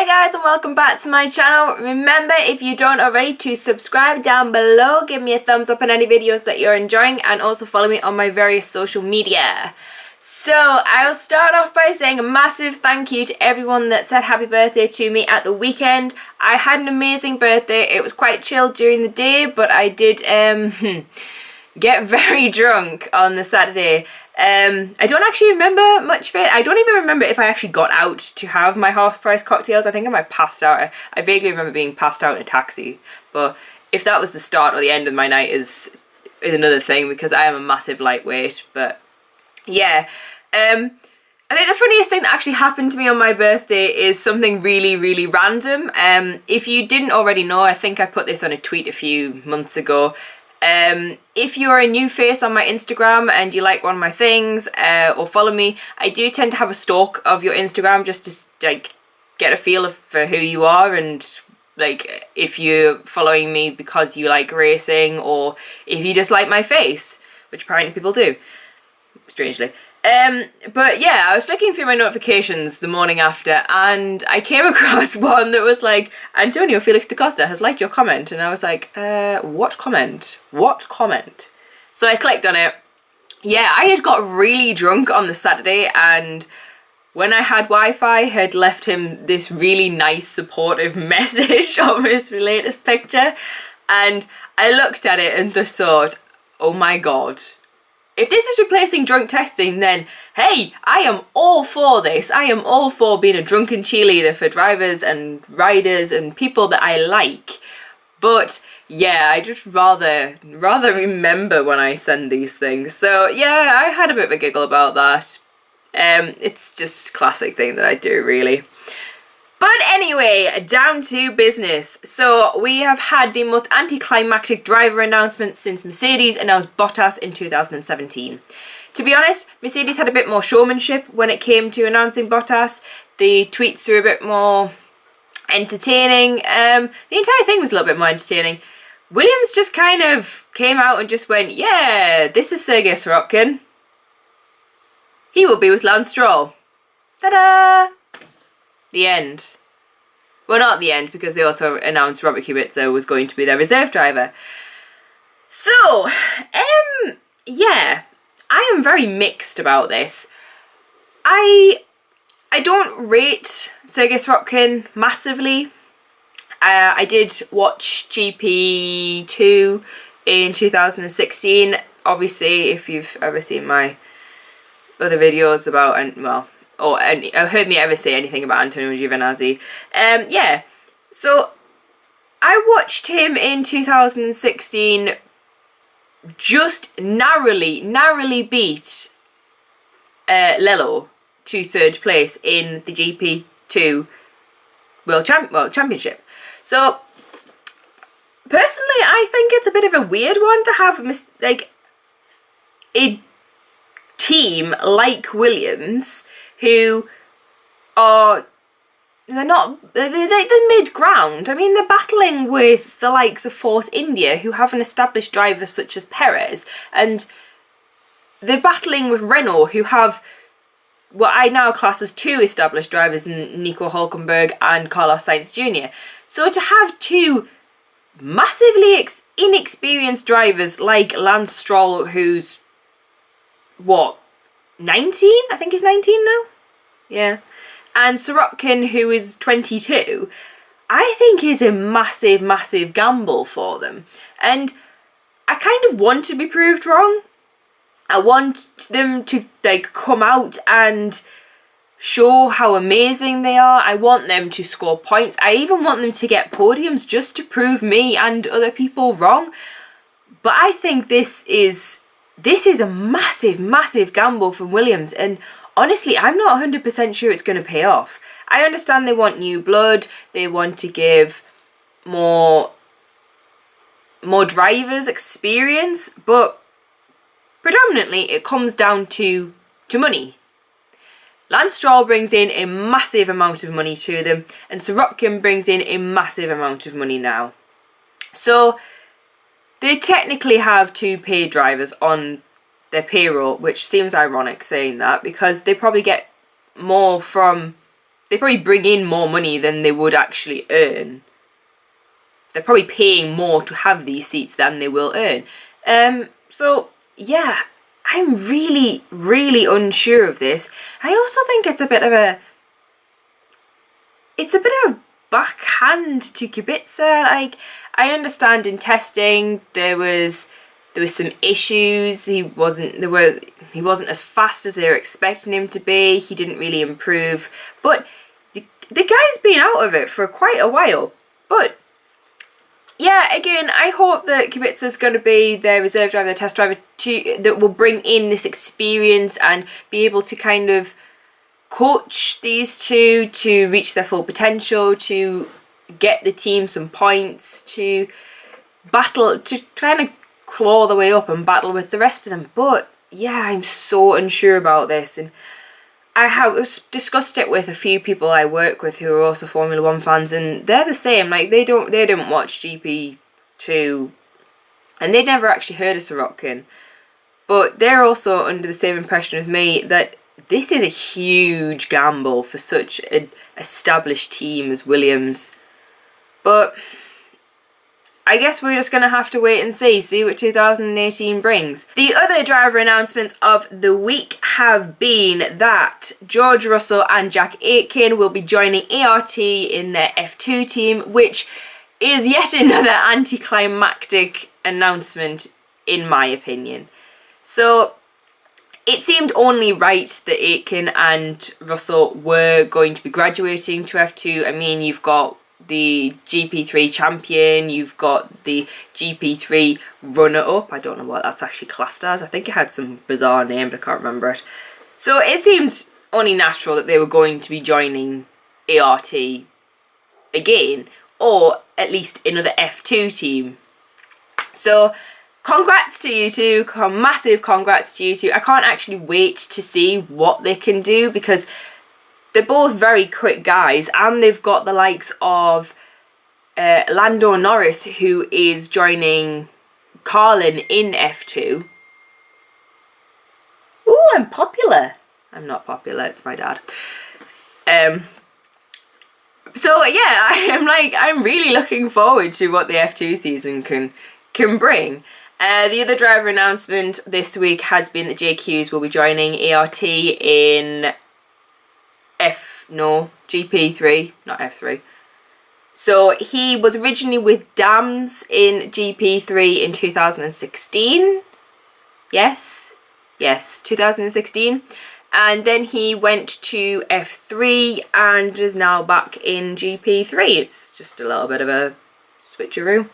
Hi guys and welcome back to my channel. Remember, if you don't already, to subscribe down below, give me a thumbs up on any videos that you're enjoying, and also follow me on my various social media. So I'll start off by saying a massive thank you to everyone that said happy birthday to me at the weekend. I had an amazing birthday. It was quite chill during the day, but I did get very drunk on the Saturday. I don't actually remember much of it. I don't even remember if I actually got out to have my half-price cocktails. I think I might have passed out. I vaguely remember being passed out in a taxi, but if that was the start or the end of my night is another thing, because I am a massive lightweight. But yeah, I think the funniest thing that actually happened to me on my birthday is something really random. If you didn't already know, I think I put this on a tweet a few months ago. If you're a new face on my Instagram and you like one of my things or follow me, I do tend to have a stalk of your Instagram just to like get a feel for who you are, and like if you're following me because you like racing or if you just like my face, which apparently people do, strangely. But yeah, I was flicking through my notifications the morning after and I came across one that was like, Antonio Felix da Costa has liked your comment, and I was like, what comment? What comment? So I clicked on it. Yeah, I had got really drunk on the Saturday, and when I had Wi-Fi, had left him this really nice supportive message of his latest picture, and I looked at it and just thought, oh my god. If this is replacing drunk testing, then hey, I am all for this. I am all for being a drunken cheerleader for drivers and riders and people that I like. But yeah, I just rather remember when I send these things. So yeah, I had a bit of a giggle about that. It's just a classic thing that I do, really. But anyway, down to business. So we have had the most anticlimactic driver announcement since Mercedes announced Bottas in 2017. To be honest, Mercedes had a bit more showmanship when it came to announcing Bottas. The tweets were a bit more entertaining. The entire thing was a little bit more entertaining. Williams just kind of came out and just went, yeah, this is Sergey Sirotkin. He will be with Lance Stroll. Ta-da! The end. Well, not the end, because they also announced Robert Kubica was going to be their reserve driver. So, yeah, I am very mixed about this. I don't rate Sergey Sirotkin massively. I did watch GP2 in 2016. Obviously, if you've ever seen my other videos about, and well, or heard me ever say anything about Antonio Giovinazzi. Yeah, so I watched him in 2016 just narrowly beat Lello to third place in the GP2 World Championship. So personally, I think it's a bit of a weird one to have like a team like Williams, who are, they're mid-ground. I mean, they're battling with the likes of Force India, who have an established driver such as Perez, and they're battling with Renault, who have what I now class as two established drivers in Nico Hülkenberg and Carlos Sainz Jr. So to have two massively inexperienced drivers like Lance Stroll, who's what, 19? I think he's 19 now. Yeah. And Sirotkin, who is 22, I think is a massive gamble for them. And I kind of want to be proved wrong. I want them to like come out and show how amazing they are. I want them to score points. I even want them to get podiums just to prove me and other people wrong. But I think this is a massive gamble from Williams, and honestly, I'm not 100% sure it's going to pay off. I understand they want new blood, they want to give more drivers experience, but predominantly it comes down to money. Lance Stroll brings in a massive amount of money to them, and Sirotkin brings in a massive amount of money now. So they technically have two paid drivers on their payroll, which seems ironic saying that, because they probably get more from they probably bring in more money than they would actually earn. They're probably paying more to have these seats than they will earn. So yeah, I'm really, really unsure of this. I also think it's a bit of a backhand to Kubica. Like, I understand in testing there was some issues. He wasn't as fast as they were expecting him to be. He didn't really improve. But the guy's been out of it for quite a while. But yeah, again, I hope that Kubica's going to be their reserve driver, their test driver, that will bring in this experience and be able to kind of coach these two to reach their full potential, to get the team some points, to battle, to try and claw the way up and battle with the rest of them. But yeah, I'm so unsure about this, and I have discussed it with a few people I work with who are also Formula 1 fans, and they're the same. Like, they didn't watch GP2, and they'd never actually heard of Sirotkin, but they're also under the same impression as me that this is a huge gamble for such an established team as Williams. But I guess we're just going to have to wait and see what 2018 brings. The other driver announcements of the week have been that George Russell and Jack Aitken will be joining ART in their F2 team, which is yet another anticlimactic announcement, in my opinion. So it seemed only right that Aitken and Russell were going to be graduating to F2. I mean, you've got the GP3 champion, you've got the GP3 runner-up. I don't know what that's actually classed as. I think it had some bizarre name, but I can't remember it. So it seemed only natural that they were going to be joining ART again, or at least another F2 team. So congrats to you two, massive congrats to you two. I can't actually wait to see what they can do, because they're both very quick guys, and they've got the likes of Lando Norris, who is joining Carlin in F2. Ooh, I'm popular. I'm not popular, it's my dad. So yeah, I'm really looking forward to what the F2 season can bring. The other driver announcement this week has been that Jake Hughes will be joining ART in GP3, not F3. So he was originally with Dams in GP3 in 2016. Yes, 2016. And then he went to F3 and is now back in GP3. It's just a little bit of a switcheroo.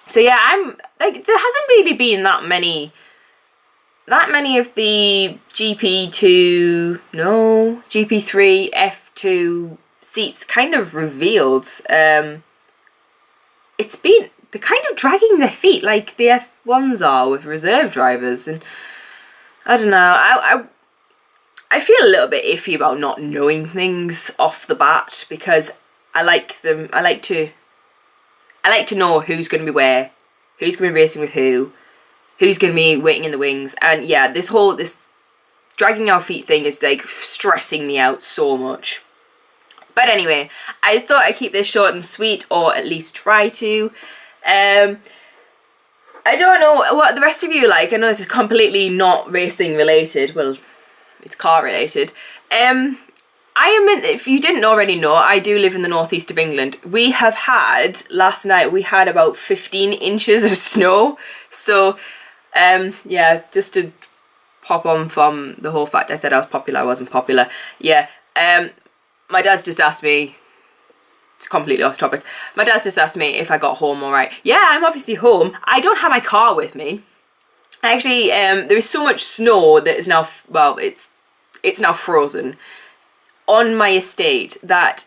So yeah, I'm like, there hasn't really been that many of the GP3, F2 seats kind of revealed. It's been, they're kind of dragging their feet like the F1s are with reserve drivers, and I don't know, I feel a little bit iffy about not knowing things off the bat, because I like to know who's going to be where, who's going to be racing with who's going to be waiting in the wings. And yeah, this dragging our feet thing is like stressing me out so much. But anyway, I thought I'd keep this short and sweet, or at least try to. I don't know what the rest of you like. I know this is completely not racing related. Well, it's car related. If you didn't already know, I do live in the northeast of England. We have had, last night, we had about 15 inches of snow. So, yeah, just to pop on from the whole fact I said I was popular, I wasn't popular. Yeah, my dad's just asked me, it's completely off topic, my dad's just asked me if I got home alright. Yeah, I'm obviously home. I don't have my car with me. Actually, there is so much snow that is now, well, it's now frozen on my estate that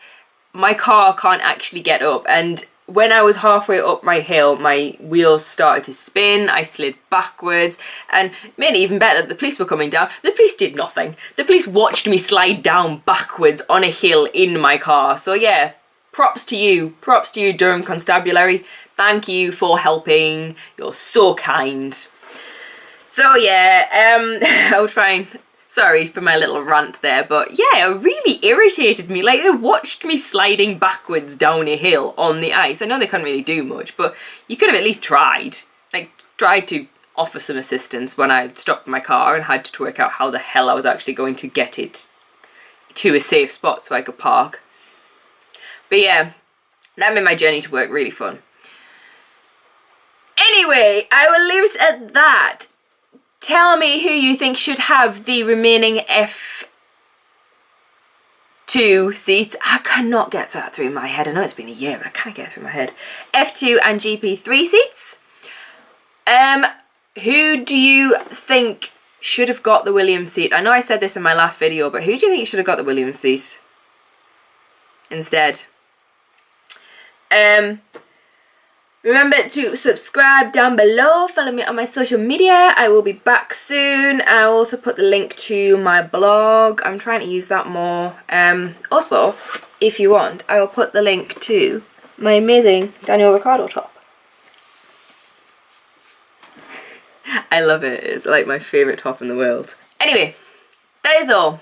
my car can't actually get up, and when I was halfway up my hill, my wheels started to spin, I slid backwards, and made it even better, the police were coming down. The police did nothing. The police watched me slide down backwards on a hill in my car. So yeah, props to you, Durham Constabulary. Thank you for helping, you're so kind. So yeah, I'll try and Sorry for my little rant there, but yeah, it really irritated me. Like, they watched me sliding backwards down a hill on the ice. I know they couldn't really do much, but you could have at least tried. Like, tried to offer some assistance when I stopped my car and had to work out how the hell I was actually going to get it to a safe spot so I could park. But yeah, that made my journey to work really fun. Anyway, I will leave it at that. Tell me who you think should have the remaining F2 seats. I cannot get that through my head. I know it's been a year, but I can't get it through my head. F2 and GP3 seats. Who do you think should have got the Williams seat? I know I said this in my last video, but who do you think should have got the Williams seat instead? Remember to subscribe down below, follow me on my social media. I will be back soon. I'll also put the link to my blog. I'm trying to use that more. Also, if you want, I will put the link to my amazing Daniel Ricciardo top. I love it. It's like my favourite top in the world. Anyway, that is all.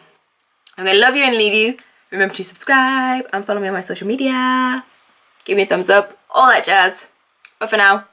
I'm going to love you and leave you. Remember to subscribe and follow me on my social media. Give me a thumbs up, all that jazz. But for now,